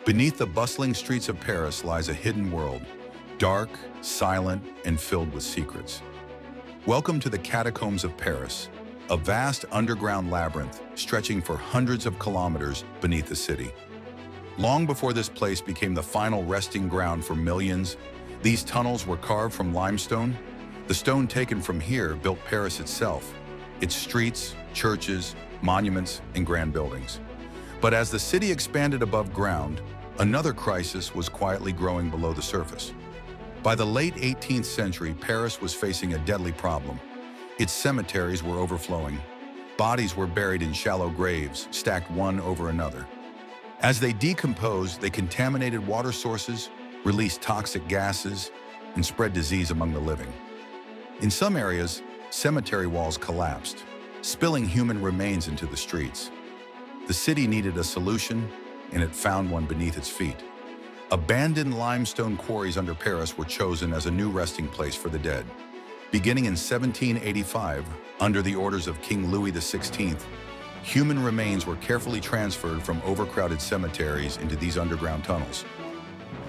Beneath the bustling streets of Paris lies a hidden world, dark, silent, and filled with secrets. Welcome to the Catacombs of Paris, a vast underground labyrinth stretching for hundreds of kilometers beneath the city. Long before this place became the final resting ground for millions, these tunnels were carved from limestone. The stone taken from here built Paris itself, its streets, churches, monuments, and grand buildings. But as the city expanded above ground, another crisis was quietly growing below the surface. By the late 18th century, Paris was facing a deadly problem. Its cemeteries were overflowing. Bodies were buried in shallow graves, stacked one over another. As they decomposed, they contaminated water sources, released toxic gases, and spread disease among the living. In some areas, cemetery walls collapsed, spilling human remains into the streets. The city needed a solution, and it found one beneath its feet. Abandoned limestone quarries under Paris were chosen as a new resting place for the dead. Beginning in 1785, under the orders of King Louis XVI, human remains were carefully transferred from overcrowded cemeteries into these underground tunnels.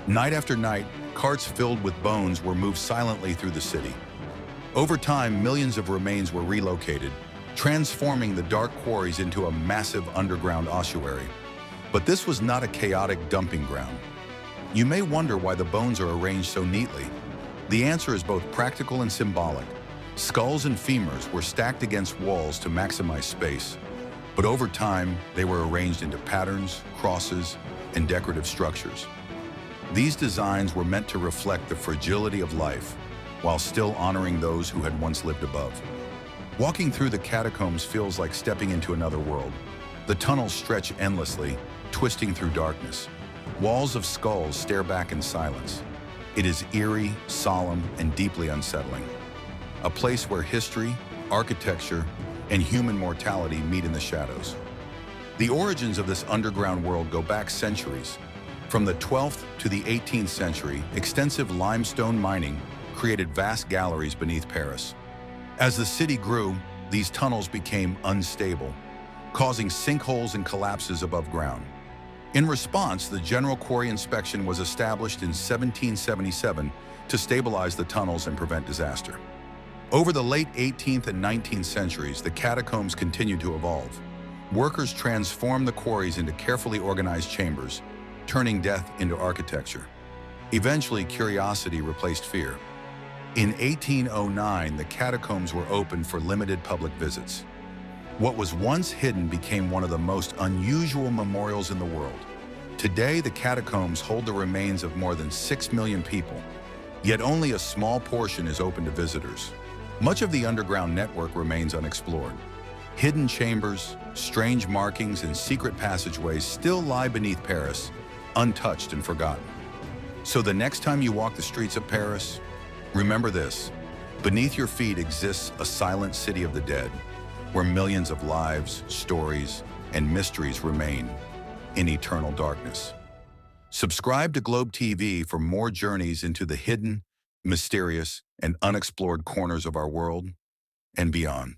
Night after night, carts filled with bones were moved silently through the city. Over time, millions of remains were relocated, transforming the dark quarries into a massive underground ossuary. But this was not a chaotic dumping ground. You may wonder why the bones are arranged so neatly. The answer is both practical and symbolic. Skulls and femurs were stacked against walls to maximize space, but over time, they were arranged into patterns, crosses, and decorative structures. These designs were meant to reflect the fragility of life, while still honoring those who had once lived above. Walking through the catacombs feels like stepping into another world. The tunnels stretch endlessly, twisting through darkness. Walls of skulls stare back in silence. It is eerie, solemn, and deeply unsettling. A place where history, architecture, and human mortality meet in the shadows. The origins of this underground world go back centuries. From the 12th to the 18th century, extensive limestone mining created vast galleries beneath Paris. As the city grew, these tunnels became unstable, causing sinkholes and collapses above ground. In response, the General Quarry Inspection was established in 1777 to stabilize the tunnels and prevent disaster. Over the late 18th and 19th centuries, the catacombs continued to evolve. Workers transformed the quarries into carefully organized chambers, turning death into architecture. Eventually, curiosity replaced fear. In 1809, the catacombs were opened for limited public visits. What was once hidden became one of the most unusual memorials in the world. Today, the catacombs hold the remains of more than 6 million people, yet only a small portion is open to visitors. Much of the underground network remains unexplored. Hidden chambers, strange markings, and secret passageways still lie beneath Paris, untouched and forgotten. So the next time you walk the streets of Paris, remember this: beneath your feet exists a silent city of the dead, where millions of lives, stories, and mysteries remain in eternal darkness. Subscribe to Globe TV for more journeys into the hidden, mysterious, and unexplored corners of our world and beyond.